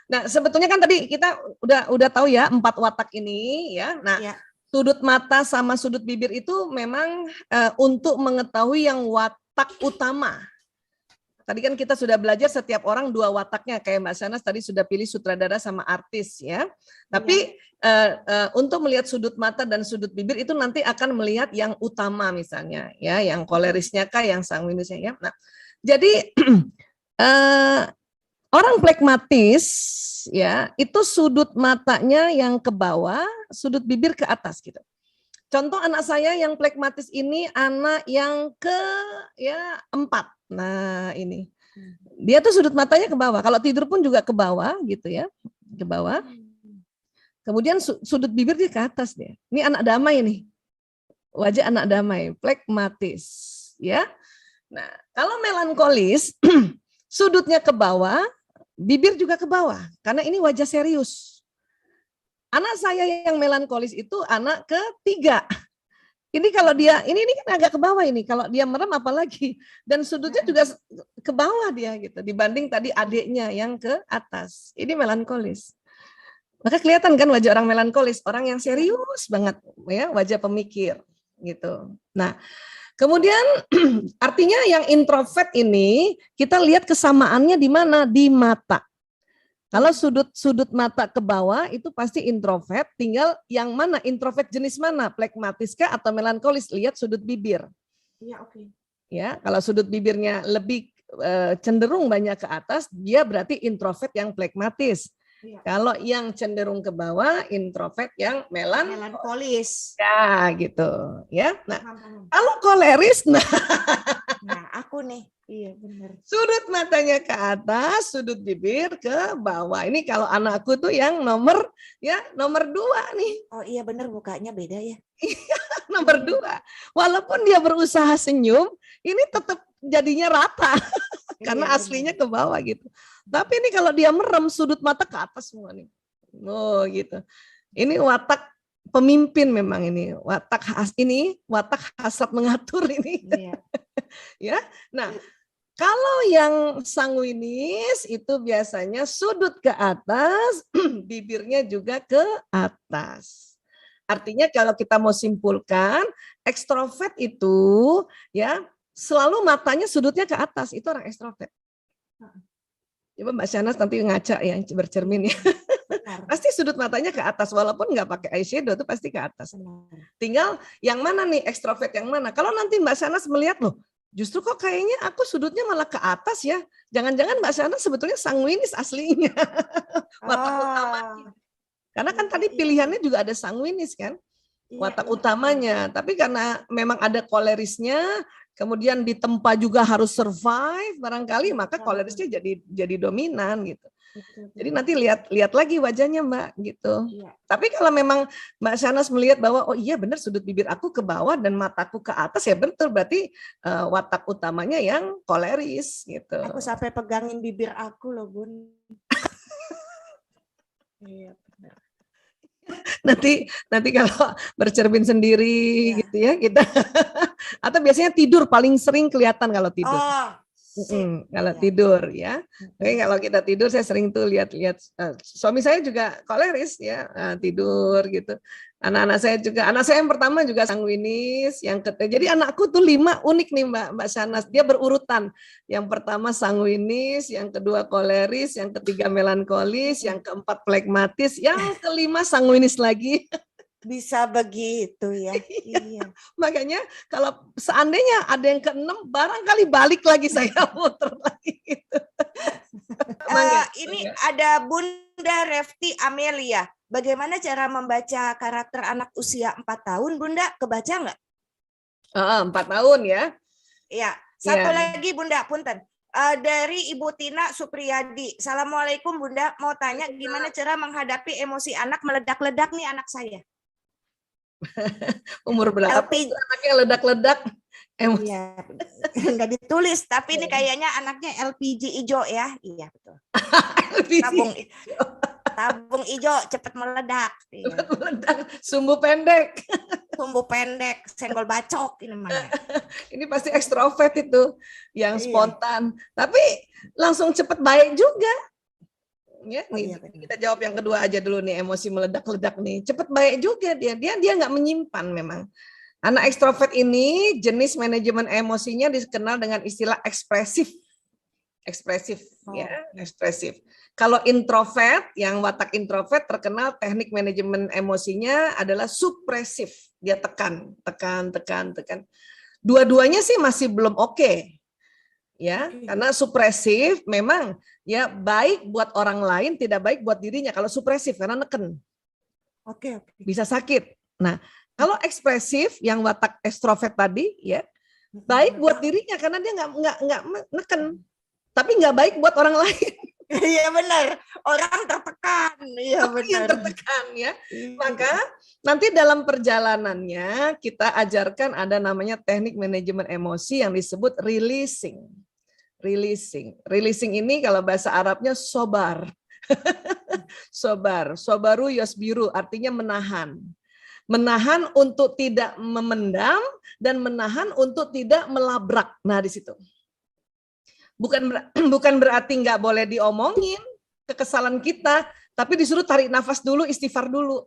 Nah, sebetulnya kan tadi kita udah tahu ya 4 watak ini ya. Nah, Ya. sudut mata sama sudut bibir itu memang untuk mengetahui yang watak utama. Tadi kan kita sudah belajar setiap orang 2 wataknya, kayak Mbak Sanas tadi sudah pilih sutradara sama artis ya. Tapi untuk melihat sudut mata dan sudut bibir itu nanti akan melihat yang utama misalnya ya, yang kolerisnya kah, yang sanguinisnya ya. Nah, jadi orang plekmatis ya, itu sudut matanya yang ke bawah, sudut bibir ke atas gitu. Contoh anak saya yang plekmatis ini anak yang ke-4. Nah, ini. Dia tuh sudut matanya ke bawah. Kalau tidur pun juga ke bawah gitu ya. Ke bawah. Kemudian sudut bibir dia ke atas dia. Ini anak damai nih. Wajah anak damai, plekmatis, ya. Nah, kalau melankolis sudutnya ke bawah, bibir juga ke bawah karena ini wajah serius. Anak saya yang melankolis itu anak ke-3. Ini kalau dia ini kan agak ke bawah ini. Kalau dia merem apalagi, dan sudutnya juga ke bawah dia gitu dibanding tadi adiknya yang ke atas. Ini melankolis. Maka kelihatan kan wajah orang melankolis, orang yang serius banget ya, wajah pemikir gitu. Nah, kemudian artinya yang introvert ini kita lihat kesamaannya di mana? Di mata. Kalau sudut mata ke bawah itu pasti introvert, tinggal yang mana introvert jenis mana, plekmatis kah atau melankolis, lihat sudut bibir. Iya, oke. Ya, kalau sudut bibirnya lebih cenderung banyak ke atas, dia berarti introvert yang plekmatis. Ya. Kalau yang cenderung ke bawah, introvert yang melankolis. Ya, gitu. Ya. Nah, kalau koleris, nah aku nih. Iya benar. Sudut matanya ke atas, sudut bibir ke bawah. Ini kalau anakku tuh yang nomor 2 nih. Oh iya benar, mukanya beda ya. Nomor 2. Walaupun dia berusaha senyum, ini tetap jadinya rata. Karena aslinya ke bawah gitu. Tapi ini kalau dia merem, sudut mata ke atas semua nih. Oh gitu. Ini watak pemimpin memang ini. Watak hasrat mengatur ini. Iya. Ya. Nah, kalau yang sanguinis itu biasanya sudut ke atas, bibirnya juga ke atas. Artinya kalau kita mau simpulkan, ekstrovert itu ya selalu matanya sudutnya ke atas, itu orang ekstrovert. Coba Mbak Shanas nanti ngaca yang bercermin ya. Pasti sudut matanya ke atas, walaupun nggak pakai eyeshadow itu pasti ke atas. Tinggal yang mana nih ekstrovert yang mana. Kalau nanti Mbak Shanas melihat loh, justru kok kayaknya aku sudutnya malah ke atas ya. Jangan-jangan Mbak Shanas sebetulnya sanguinis aslinya. Watak utamanya. Karena kan tadi pilihannya juga ada sanguinis kan. Watak utamanya. Tapi karena memang ada kolerisnya, kemudian ditempa juga harus survive barangkali, maka kolerisnya jadi dominan gitu. Jadi nanti lihat lagi wajahnya Mbak gitu. Tapi kalau memang Mbak Shanas melihat bahwa oh iya benar sudut bibir aku ke bawah dan mataku ke atas, ya betul berarti watak utamanya yang koleris gitu. Aku sampai pegangin bibir aku loh Bun. Iya benar. Nanti kalau bercermin sendiri gitu ya kita atau biasanya tidur paling sering kelihatan kalau tidur. Kalau tidur ya. Oke, kalau kita tidur saya sering tuh lihat-lihat suami saya juga koleris ya, tidur gitu. Anak-anak saya juga, anak saya yang pertama juga sanguinis, yang ketiga. Jadi anakku tuh 5 unik nih Mbak Shanas. Dia berurutan. Yang pertama sanguinis, yang kedua koleris, yang ketiga melankolis, yang keempat plekmatis, yang kelima sanguinis lagi. Bisa begitu ya. Iya. Makanya kalau seandainya ada yang ke-6, barangkali balik lagi saya muter lagi gitu. Ini ada Bunda Refti Amelia. Bagaimana cara membaca karakter anak usia 4 tahun, Bunda? Kebaca nggak? 4 tahun ya. Iya. Satu lagi Bunda, punten. Dari Ibu Tina Supriyadi. Assalamualaikum Bunda. Mau tanya gimana cara menghadapi emosi anak meledak-ledak nih anak saya. Umur berapa anaknya ledak-ledak? Iya, nggak ditulis, tapi ini kayaknya anaknya LPG hijau ya. Iya betul. Tabung hijau cepat meledak. Sumbu pendek. Sumbu pendek, senggol bacok ini mana? Ini pasti ekstrovert itu, yang spontan. Tapi langsung cepat baik juga. Ya, Oh, nih iya, benar. kita jawab yang kedua aja dulu nih, emosi meledak-ledak nih. Cepet baik juga dia nggak menyimpan memang. Anak ekstrovert ini jenis manajemen emosinya dikenal dengan istilah ekspresif. Ekspresif ya, ekspresif. Kalau introvert, yang watak introvert terkenal teknik manajemen emosinya adalah supresif. Dia tekan. Dua-duanya sih masih belum oke. Ya, karena supresif memang ya baik buat orang lain, tidak baik buat dirinya kalau supresif karena neken. Oke. Bisa sakit. Nah, kalau ekspresif yang watak ekstrovert tadi ya baik buat dirinya karena dia nggak neken, tapi nggak baik buat orang lain. Iya benar, orang tertekan. Iya benar. Yang tertekan ya. Maka nanti dalam perjalanannya kita ajarkan ada namanya teknik manajemen emosi yang disebut releasing. Releasing ini kalau bahasa Arabnya sobar. Sobaru yasbiru artinya menahan. Menahan untuk tidak memendam dan menahan untuk tidak melabrak. Nah, di situ. Bukan berarti nggak boleh diomongin kekesalan kita, tapi disuruh tarik nafas dulu, istighfar dulu.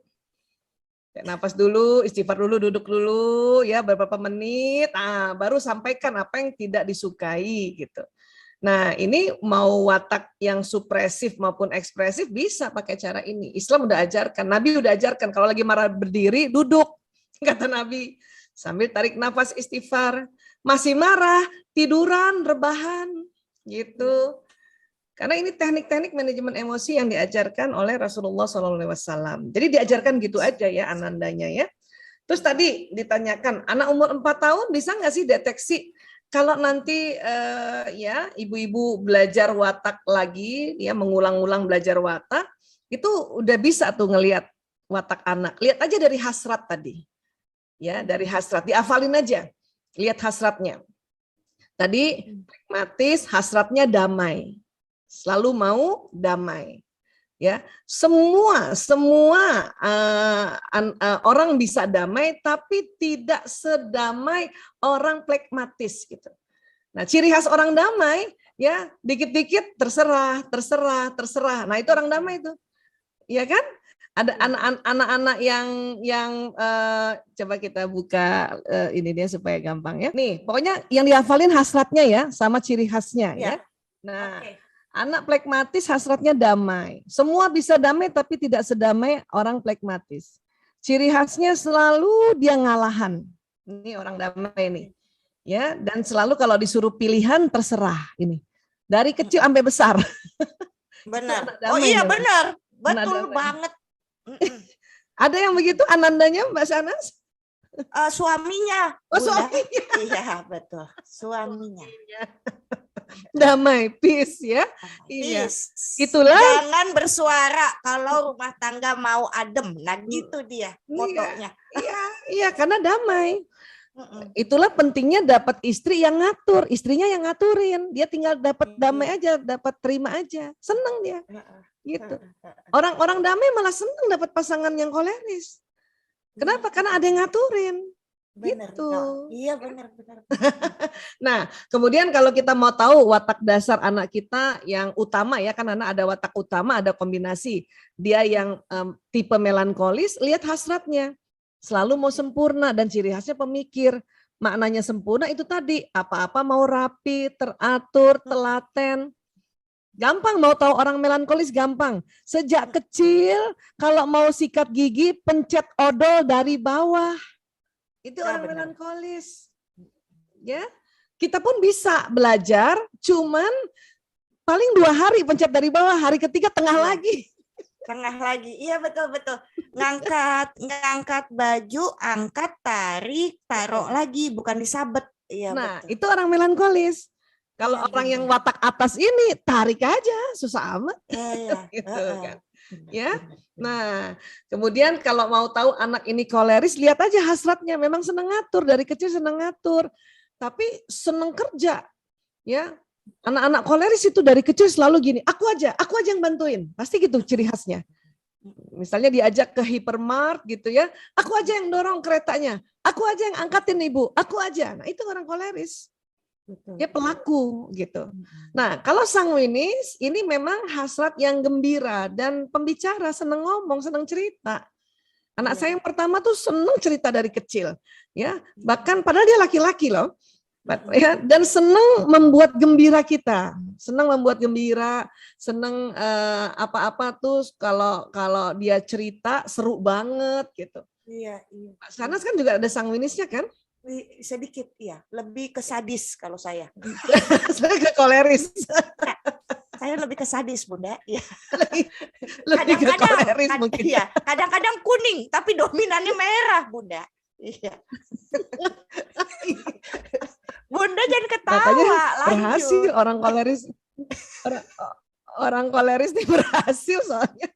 Nafas dulu, istighfar dulu, duduk dulu ya beberapa menit, baru sampaikan apa yang tidak disukai gitu. Nah, ini mau watak yang supresif maupun ekspresif bisa pakai cara ini. Islam udah ajarkan, Nabi udah ajarkan kalau lagi marah berdiri, duduk. Kata Nabi, sambil tarik nafas istighfar. Masih marah, tiduran, rebahan gitu. Karena ini teknik-teknik manajemen emosi yang diajarkan oleh Rasulullah SAW. Jadi diajarkan gitu aja ya anandanya ya. Terus tadi ditanyakan, anak umur 4 tahun bisa nggak sih deteksi kalau nanti ya ibu-ibu belajar watak lagi, ya mengulang-ulang belajar watak, itu udah bisa tuh ngelihat watak anak. Lihat aja dari hasrat tadi, ya dari hasrat, diafalin aja, lihat hasratnya. Tadi pragmatis, hasratnya damai, selalu mau damai. Ya, semua orang bisa damai, tapi tidak sedamai orang pragmatis gitu. Nah, ciri khas orang damai ya dikit-dikit terserah. Nah, itu orang damai itu, ya kan? Ada anak-anak yang coba kita buka ini dia supaya gampang ya. Nih, pokoknya yang dihafalin hasratnya ya, sama ciri khasnya ya. Nah. Anak pragmatis hasratnya damai. Semua bisa damai tapi tidak sedamai orang pragmatis. Ciri khasnya selalu dia ngalahan. Ini orang damai nih. Ya, dan selalu kalau disuruh pilihan terserah ini. Dari kecil sampai besar. Benar. Oh iya benar. Betul banget. Ada yang begitu anandanya Mbak Sanas? Suaminya. Oh, suaminya. Iya, betul. Suaminya. Damai, peace ya. Peace. Iya. Itulah. Jangan bersuara kalau rumah tangga mau adem. Nah, gitu dia fotonya. Iya, karena damai. Itulah pentingnya dapat istri yang ngatur, istrinya yang ngaturin. Dia tinggal dapat damai aja, dapat terima aja. Seneng dia. Gitu. Orang-orang damai malah seneng dapat pasangan yang koleris. Kenapa? Karena ada yang ngaturin. Benar, gitu. Iya benar. Nah, kemudian kalau kita mau tahu watak dasar anak kita yang utama ya, kan anak ada watak utama, ada kombinasi. Dia yang tipe melankolis, lihat hasratnya. Selalu mau sempurna dan ciri khasnya pemikir. Maknanya sempurna itu tadi, apa-apa mau rapi, teratur, telaten. Gampang mau tahu orang melankolis gampang. Sejak kecil kalau mau sikat gigi pencet odol dari bawah. Itu orang melankolis. Ya. Kita pun bisa belajar, cuman paling 2 hari pencet dari bawah, hari ketiga tengah lagi. Tengah lagi. Iya betul. Ngangkat baju, angkat, tarik, taruh lagi, bukan disabet. Iya, nah, betul. itu orang melankolis. Kalau orang yang watak atas ini tarik aja, susah amat. Iya. Gitu kan. Ya. Nah, kemudian kalau mau tahu anak ini koleris, lihat aja hasratnya. Memang senang ngatur, dari kecil senang ngatur, tapi senang kerja. Ya, anak-anak koleris itu dari kecil selalu gini, aku aja yang bantuin, pasti gitu ciri khasnya. Misalnya diajak ke hypermart gitu ya, aku aja yang dorong keretanya, aku aja yang angkatin ibu, aku aja. Nah itu orang koleris. Betul. Dia pelaku gitu. Nah, kalau sanguinis ini memang hasrat yang gembira dan pembicara, seneng ngomong, seneng cerita. Anak saya yang pertama tuh seneng cerita dari kecil, ya. Bahkan padahal dia laki-laki loh. Ya, dan seneng membuat gembira kita, seneng membuat gembira, seneng apa-apa tuh kalau dia cerita seru banget gitu. Iya, iya. Sanas kan juga ada sanguinisnya kan? Sedikit, iya. Lebih ke sadis kalau saya. Saya ke koleris. Saya lebih ke sadis, Bunda. Ya. Lebih ke koleris mungkin. Iya, kadang-kadang kuning, tapi dominannya merah, Bunda. Iya. Bunda jangan ketawa. Makanya lanjut. berhasil orang koleris. Orang koleris nih berhasil soalnya.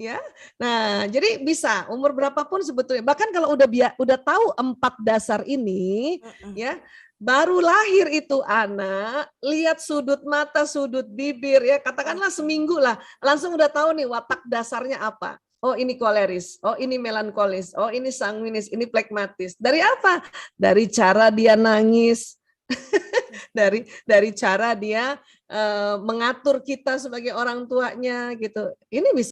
Ya, nah jadi bisa umur berapapun sebetulnya. Bahkan kalau udah tahu 4 dasar ini, ya baru lahir itu anak, lihat sudut mata, sudut bibir, ya katakanlah seminggu lah, langsung udah tahu nih watak dasarnya apa. Oh ini koleris, oh ini melankolis, oh ini sanguinis, ini plekmatis. Dari apa? Dari cara dia nangis, dari cara dia mengatur kita sebagai orang tuanya gitu. Ini bisa